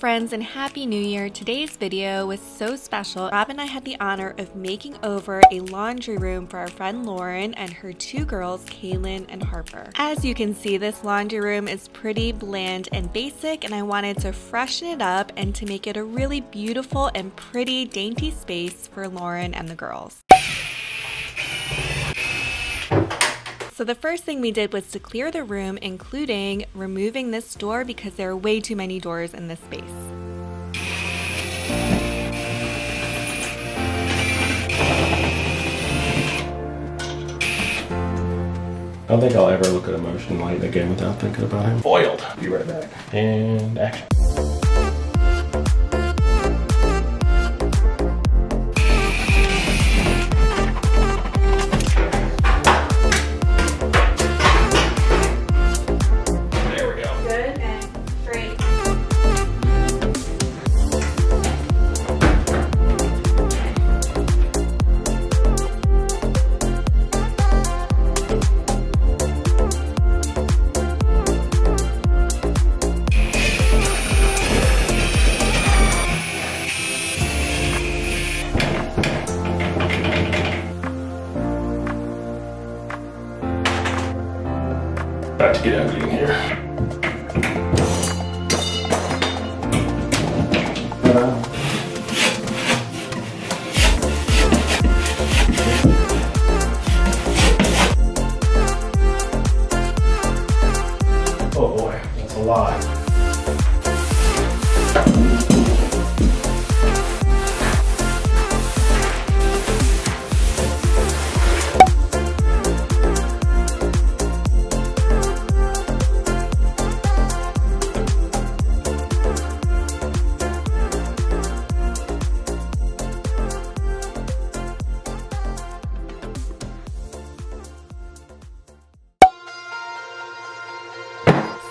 friends, and Happy New Year. Today's video was so special. Rob and I had the honor of making over a laundry room for our friend Lauren and her two girls, Kaylin and Harper. As you can see, this laundry room is pretty bland and basic, and I wanted to freshen it up and to make it a really beautiful and pretty dainty space for Lauren and the girls. So the first thing we did was to clear the room, including removing this door because there are way too many doors in this space. I don't think I'll ever look at a motion light again without thinking about him. Foiled. Be right back. And action. About to get ugly in here. Oh boy, that's a lot.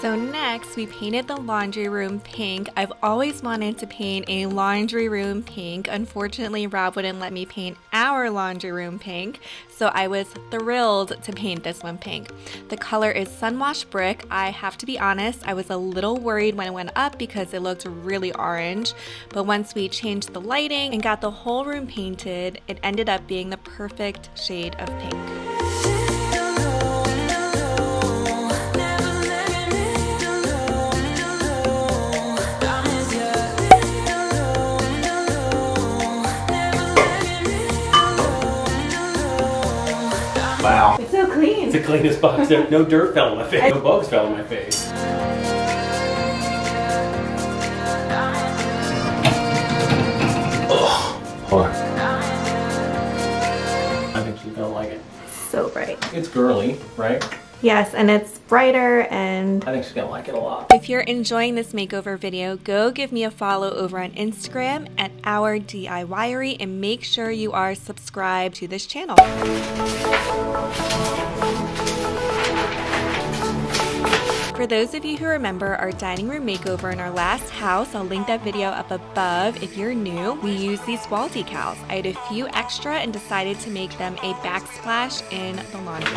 So next, we painted the laundry room pink. I've always wanted to paint a laundry room pink. Unfortunately, Rob wouldn't let me paint our laundry room pink, so I was thrilled to paint this one pink. The color is Sunwash Brick. I have to be honest, I was a little worried when it went up because it looked really orange, but once we changed the lighting and got the whole room painted, it ended up being the perfect shade of pink. Wow. It's so clean. It's the cleanest box ever. No dirt fell on my face. No bugs fell on my face. Ugh. Hold on. I think she's gonna like it. So bright. It's girly, right? Yes, and it's brighter, and I think she's gonna like it a lot. if you're enjoying this makeover video, go give me a follow over on Instagram at Our DIYery and make sure you are subscribed to this channel. For those of you who remember our dining room makeover in our last house, I'll link that video up above if you're new. We used these wall decals. I had a few extra and decided to make them a backsplash in the laundry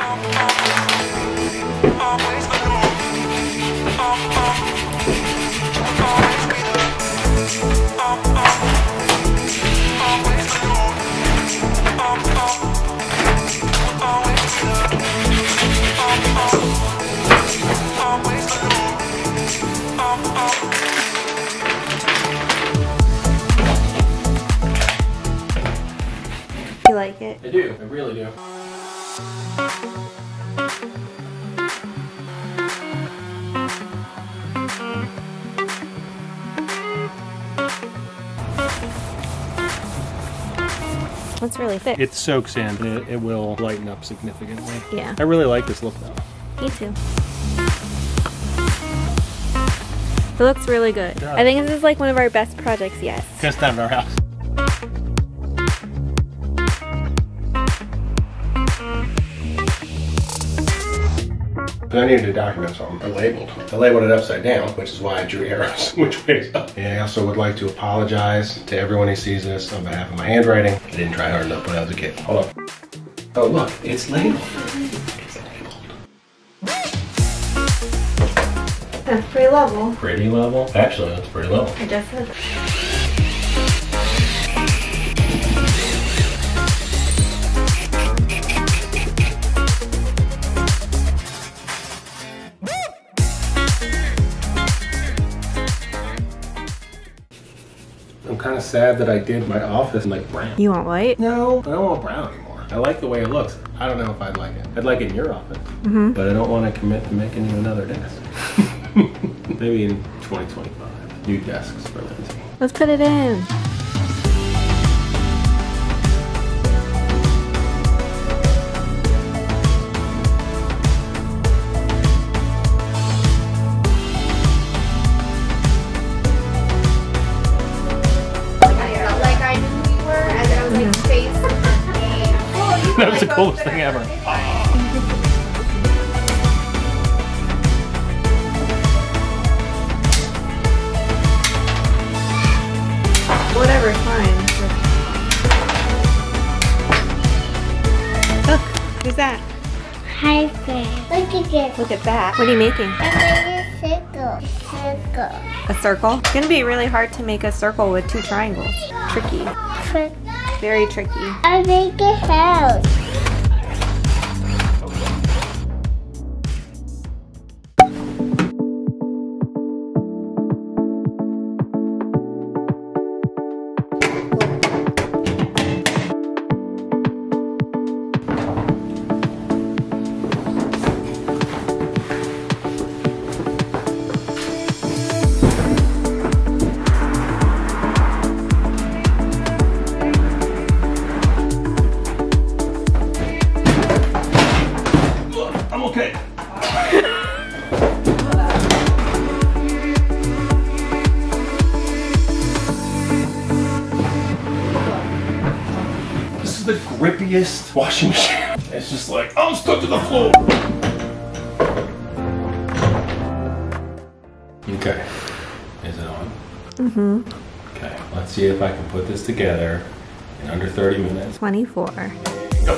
You like it? I do. I really do. It's really thick. It soaks in. It will lighten up significantly. Yeah. I really like this look though. Me too. It looks really good. I think this is like one of our best projects yet. Best time in our house. I needed to document something. I labeled it upside down, which is why I drew arrows which way is up. And I also would like to apologize to everyone who sees this on behalf of my handwriting. I didn't try hard enough when I was a kid. Hold on. Oh look, it's labeled. It's labeled. Yeah, pretty level. Pretty level? Actually, that's pretty level. I just said. I'm kind of sad that I did my office in like brown. You want white? No, I don't want brown anymore. I like the way it looks. I don't know if I'd like it. I'd like it in your office, but I don't want to commit to making you another desk. Maybe in 2025. New desks for Lindsay. Let's put it in. That was the coolest thing ever. Whatever, fine. Look, who's that? Hi, friend. Look at this. Look at that. What are you making? I made a circle. A circle? It's gonna be really hard to make a circle with two triangles. Tricky. Very tricky. I make a house. The grippiest washing machine. It's just like, I'm stuck to the floor. Okay, is it on? Mm-hmm. Okay, let's see if I can put this together in under 30 minutes. 24. Go.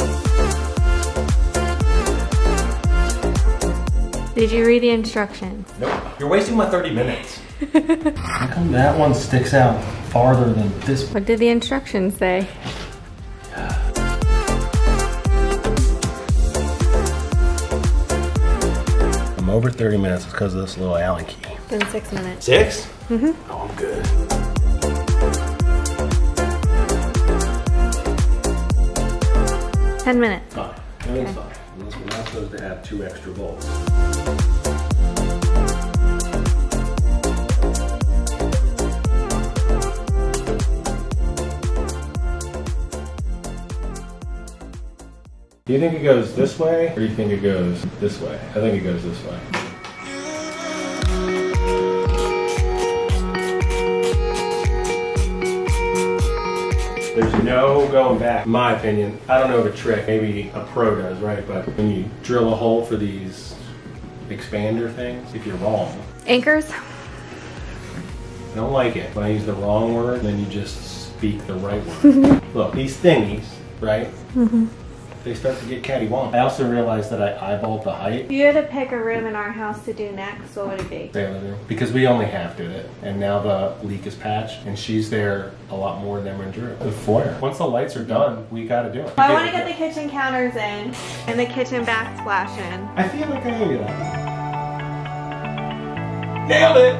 Did you read the instructions? Nope, you're wasting my 30 minutes. How come that one sticks out farther than this one? What did the instructions say? I'm over 30 minutes because of this little Allen key. It's been 6 minutes. 6? Mm-hmm. Oh, I'm good. Ten minutes. Fine. Everything's fine. Unless we're not supposed to have 2 extra bolts. Do you think it goes this way, or do you think it goes this way? I think it goes this way. There's no going back, in my opinion. I don't know of a trick, maybe a pro does, right? But when you drill a hole for these expander things, if you're wrong. Anchors? I don't like it. When I use the wrong word, then you just speak the right word. Look, these thingies, right? They start to get cattywampus. I also realized that I eyeballed the height. If you had to pick a room in our house to do next, what would it be? Living room. Because we only half did it. And now the leak is patched. And she's there a lot more than when Drew. The foyer. Once the lights are done, we gotta do it. I want to get the kitchen counters in and the kitchen backsplash in. I feel like I owe you that. Nailed it!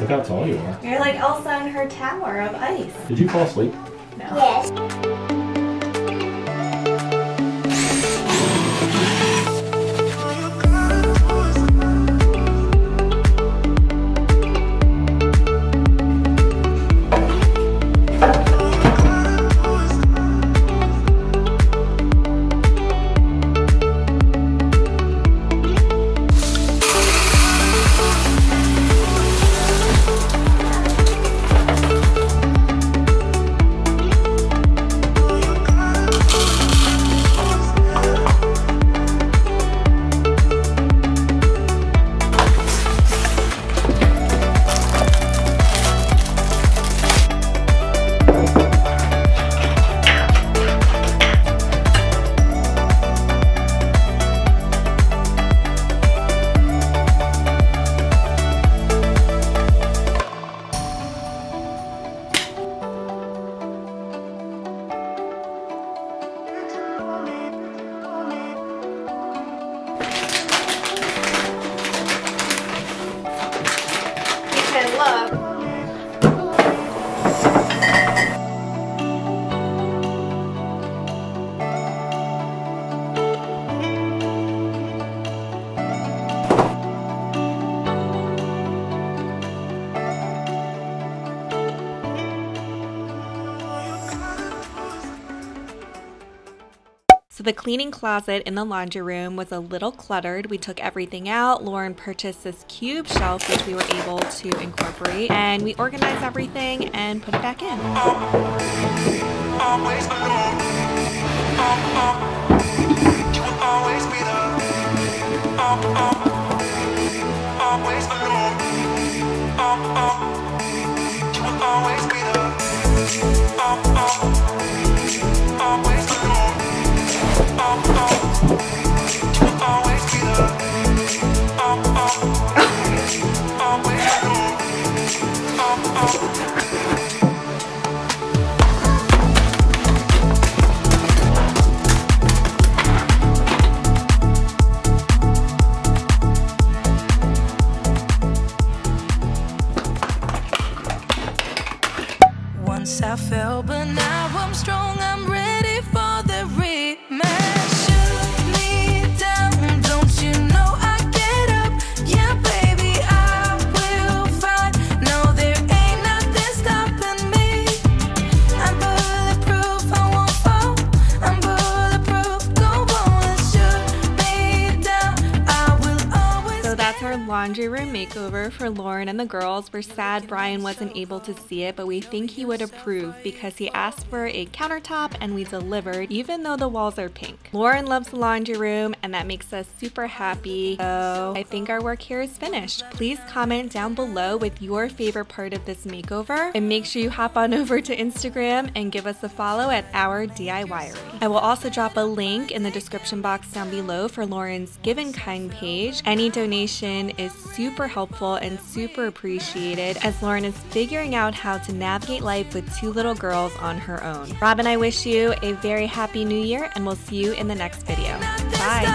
Look how tall you are. You're like Elsa in her tower of ice. Did you fall asleep? No. Yes. So the cleaning closet in the laundry room was a little cluttered. We took everything out. Lauren purchased this cube shelf, which we were able to incorporate, and we organized everything and put it back in. Always alone. You will always be there. Always alone. You will always be there. Always alone. You will always be there. Always alone. Once I fell, but now I'm strong. I'm ready for the rematch. Shoot me down, don't you know I get up? Yeah, baby, I will fight. No, there ain't nothing stopping me. I'm bulletproof, I won't fall. I'm bulletproof, go on and shoot me down. I will always. So that's our laundry room makeover for Lauren and the girls. We're sad Brian wasn't able to see it, but we think he would approve because he asked for a countertop and we delivered, even though the walls are pink. Lauren loves the laundry room and that makes us super happy. So I think our work here is finished. Please comment down below with your favorite part of this makeover, and make sure you hop on over to Instagram and give us a follow at Our DIYery. I will also drop a link in the description box down below for Lauren's Give in Kind page. Any donation is super helpful and super appreciated as Lauren is figuring out how to navigate life with two little girls on her own. Rob and I wish you a very happy new year, and we'll see you in the next video. Bye.